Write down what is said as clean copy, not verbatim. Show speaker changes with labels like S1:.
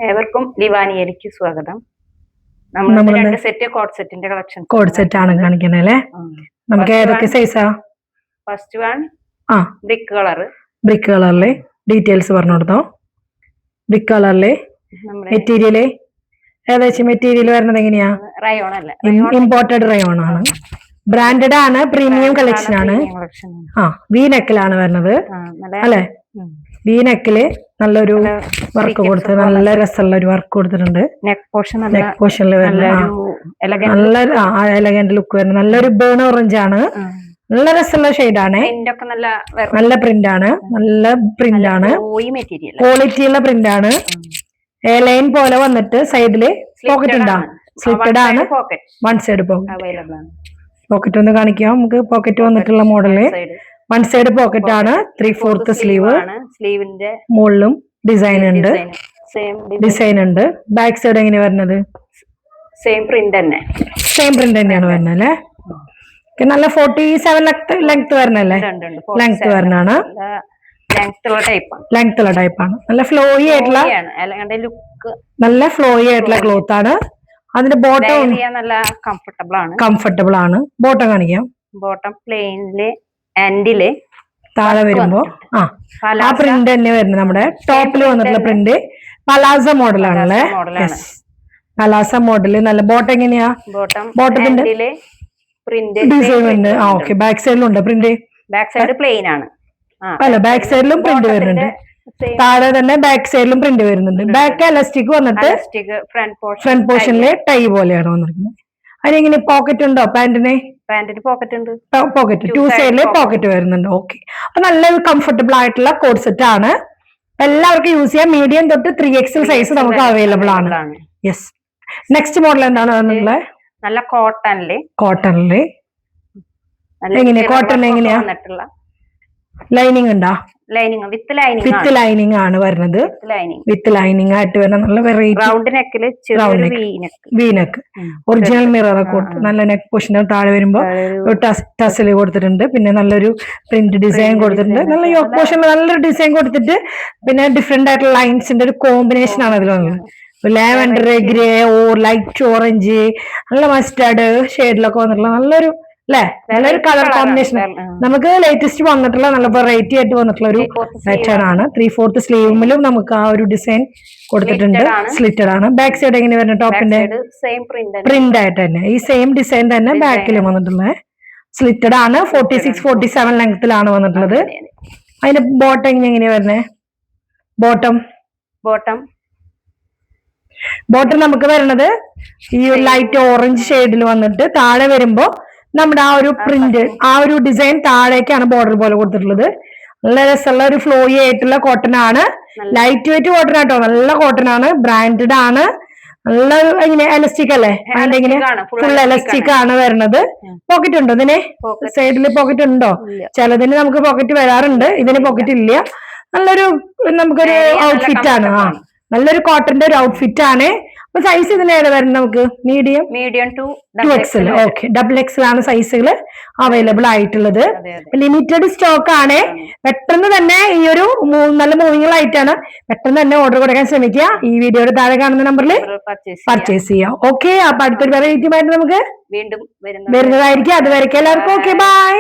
S1: ഏവർക്കും ലിവാനിയയിലേക്ക് സ്വാഗതം. നമ്മൾ രണ്ട് സെറ്റ് കോഡ് സെറ്റിന്റെ കളക്ഷൻ
S2: കോഡ് സെറ്റ് ആണ് കാണിക്കുന്നത് അല്ലേ? നമുക്ക് ഏതൊക്കെ സൈസാ?
S1: ഫസ്റ്റ് വൺ ബ്രിക്ക് കളറില്
S2: ഡീറ്റെയിൽസ് പറഞ്ഞു കൊടുത്തോ. ബ്രിക്ക് കളറില് മെറ്റീരിയല് ഏകദേശം മെറ്റീരിയൽ വരുന്നത് എങ്ങനെയാ?
S1: റയോൺ അല്ല,
S2: ഇമ്പോർട്ടഡ് റയോൺ ആണ്, ബ്രാൻഡഡ് ആണ്, പ്രീമിയം കളക്ഷൻ ആണ്. വി നെക്കിലാണ് വരുന്നത് അല്ലെ? വി നെക്കില് നല്ലൊരു വർക്ക് കൊടുത്ത് നല്ല രസമുള്ള ഒരു വർക്ക് കൊടുത്തിട്ടുണ്ട്.
S1: നെക്ക്
S2: പോർഷനിൽ നല്ല എലഗന്റ് ലുക്ക് വരുന്നത് നല്ലൊരു ബേൺ ഓറഞ്ച് ആണ്. നല്ല രസമുള്ള ഷെയ്ഡാണ്, നല്ല പ്രിന്റ് ആണ്, നല്ല പ്രിന്റ് ആണ്, ക്വാളിറ്റി ഉള്ള പ്രിന്റ് ആണ്. എ ലൈൻ പോലെ വന്നിട്ട് സൈഡില് പോക്കറ്റ് ഉണ്ടാവും, സ്ലിറ്റഡ് ആണ്. വൺ സൈഡ് പോക്കറ്റ് ഒന്ന് കാണിക്കാം നമുക്ക്. പോക്കറ്റ് വന്നിട്ടുള്ള മോഡല് വൺ സൈഡ് പോക്കറ്റ് ആണ്, 3/4 സ്ലീവ്.
S1: സ്ലീവിന്റെ
S2: മുകളിലും ഡിസൈൻ ഉണ്ട്, ബാക്ക് സൈഡ് എങ്ങനെ വരുന്നത്?
S1: സെയിം പ്രിന്റ്
S2: തന്നെയാണ് വരുന്നത് അല്ലേ? നല്ല 47 ലെങ്ത് വരണല്ലേ? ലെങ്ത് വരണാണ്, ലെങ്ത് ഉള്ള ടൈപ്പാണ്. നല്ല ഫ്ലോയി ആയിട്ടുള്ള ക്ലോത്ത് ആണ്. അതിന്റെ ബോട്ടം
S1: നല്ല
S2: കംഫർട്ടബിൾ ആണ്. ബോട്ടം കാണിക്കാം.
S1: ബോട്ടം പ്ലെയിനില് എൻഡില്
S2: താഴെ വരുമ്പോ ആ പ്രിന്റ് തന്നെ വരുന്നത്. നമ്മുടെ ടോപ്പിൽ വന്നിട്ടുള്ള പ്രിന്റ് പലാസ മോഡലാണല്ലേ? Palazzo model. നല്ല ബോട്ടം എങ്ങനെയാ? ബോട്ടത്തിന്റെ ഡിസൈൻ ഉണ്ട്. ഓക്കെ, ബാക്ക് സൈഡിലുണ്ട് പ്രിന്റ്.
S1: ബാക്ക് സൈഡ് പ്ലെയിൻ ആണ്.
S2: അല്ല, ബാക്ക് സൈഡിലും പ്രിന്റ് വരുന്നുണ്ട്. താഴെ തന്നെ ബാക്ക് സൈഡിലും പ്രിന്റ് വരുന്നുണ്ട്. ബാക്ക് എലാസ്റ്റിക് വന്നിട്ട് ഫ്രണ്ട് പോർഷനിലെ ടൈ പോലെയാണ് വന്നിരിക്കുന്നത്. അതിനെങ്ങനെ പോക്കറ്റ് ഉണ്ടോ? പാന്റിന്
S1: പോക്കറ്റ് ഉണ്ട്,
S2: പോക്കറ്റ് 2 സൈഡില് പോക്കറ്റ് വരുന്നുണ്ട്. ഓക്കെ, അപ്പൊ നല്ലൊരു കംഫർട്ടബിൾ ആയിട്ടുള്ള കോഡ് സെറ്റ് ആണ്. എല്ലാവർക്കും യൂസ് ചെയ്യാം. മീഡിയം തൊട്ട് 3XL സൈസ് നമുക്ക് അവൈലബിൾ ആണ്. യെസ്. നെക്സ്റ്റ് മോഡൽ എന്താണ്?
S1: നല്ല കോട്ടണില്
S2: എങ്ങനെയാ? കോട്ടൺ എങ്ങനെയാ? ലൈനിങ് ഉണ്ടോ?
S1: വിത്ത്
S2: ലൈനിങ് ആണ് വരുന്നത്. വിത്ത് ലൈനിങ് ആയിട്ട് വരുന്ന നല്ല വെറൈറ്റി
S1: റൗണ്ട് നെക്കില്
S2: V neck, original mirror coat. നല്ല നെക്ക് പോർഷൻ താഴെ വരുമ്പോ ടസിൽ കൊടുത്തിട്ടുണ്ട്. പിന്നെ നല്ലൊരു പ്രിന്റ് ഡിസൈൻ കൊടുത്തിട്ടുണ്ട്. നല്ല യോക്ക് പോർഷനിൽ നല്ലൊരു ഡിസൈൻ കൊടുത്തിട്ട് പിന്നെ ഡിഫറെന്റ് ആയിട്ടുള്ള ലൈൻസിന്റെ ഒരു കോമ്പിനേഷൻ ആണ് അതിൽ വന്നത്. ലാവൻഡർ, ഗ്രേ, ലൈറ്റ് ഓറഞ്ച്, നല്ല മസ്റ്റാർഡ് ഷെയ്ഡിലൊക്കെ വന്നിട്ടുള്ള നല്ലൊരു നല്ലൊരു കളർ കോമ്പിനേഷൻ. നമുക്ക് ലേറ്റസ്റ്റ് വന്നിട്ടുള്ള നല്ല വെറൈറ്റി ആയിട്ട് വന്നിട്ടുള്ള ഒരു പാറ്റേൺ ആണ്. 3/4 സ്ലീവിലും നമുക്ക് ആ ഒരു ഡിസൈൻ കൊടുത്തിട്ടുണ്ട്. സ്ലിറ്റഡ് ആണ്. ബാക്ക് സൈഡ് എങ്ങനെ വരുന്നത്? ടോപ്പിന്റെ പ്രിന്റ് ആയിട്ട് തന്നെ ഈ സെയിം ഡിസൈൻ തന്നെ ബാക്കിലും വന്നിട്ടുള്ളത്. സ്ലിറ്റഡ് ആണ്. 46-47 ലെങ്ത്തിലാണ് വന്നിട്ടുള്ളത്. അതിന്റെ ബോട്ടം എങ്ങനെയാ വരുന്നത്? ബോട്ടം നമുക്ക് വരുന്നത് ഈ ലൈറ്റ് ഓറഞ്ച് ഷെയ്ഡിൽ വന്നിട്ട് താഴെ വരുമ്പോ നമ്മുടെ ആ ഒരു പ്രിന്റ്, ആ ഒരു ഡിസൈൻ താഴേക്കാണ് ബോർഡർ പോലെ കൊടുത്തിട്ടുള്ളത്. നല്ല രസമുള്ള ഒരു ഫ്ലോയി ആയിട്ടുള്ള കോട്ടൺ ആണ്. ലൈറ്റ് വെയിറ്റ് കോട്ടൺ ആട്ടോ, നല്ല കോട്ടൺ ആണ്, ബ്രാൻഡഡ് ആണ്. നല്ല ഇങ്ങനെ എലസ്റ്റിക് അല്ലേ? അതിന്റെ ഇങ്ങനെ ഫുൾ എലസ്റ്റിക് ആണ് വരുന്നത്. പോക്കറ്റ് ഉണ്ടോ ഇതിന്? സൈഡില് പോക്കറ്റ് ഉണ്ടോ? ചിലതിന് നമുക്ക് പോക്കറ്റ് വരാറുണ്ട്, ഇതിന് പോക്കറ്റ് ഇല്ല. നല്ലൊരു നമുക്കൊരു ഔട്ട്ഫിറ്റ് ആണ്. നല്ലൊരു കോട്ടന്റെ ഒരു ഔട്ട്ഫിറ്റ് ആണ്. അപ്പൊ സൈസ് ഇതിന് ഏതാ വരുന്നത്? നമുക്ക്
S1: medium to
S2: XL. Okay, XXL ആണ് സൈസുകൾ അവൈലബിൾ ആയിട്ടുള്ളത്. ലിമിറ്റഡ് സ്റ്റോക്ക് ആണ്. പെട്ടെന്ന് തന്നെ ഈ ഒരു നല്ല മൂവിംഗ് ആയിട്ടാണ്, പെട്ടെന്ന് തന്നെ ഓർഡർ കൊടുക്കാൻ ശ്രമിക്കുക. ഈ വീഡിയോയുടെ താഴെ കാണുന്ന നമ്പറിൽ പർച്ചേസ് ചെയ്യാം. ഓക്കെ, അപ്പൊ അടുത്തൊരു വെറൈറ്റി ആയിട്ട് നമുക്ക്
S1: വീണ്ടും
S2: വരുന്നതായിരിക്കും. അതുവരെയ്ക്കും എല്ലാവർക്കും ഓക്കെ, ബൈ.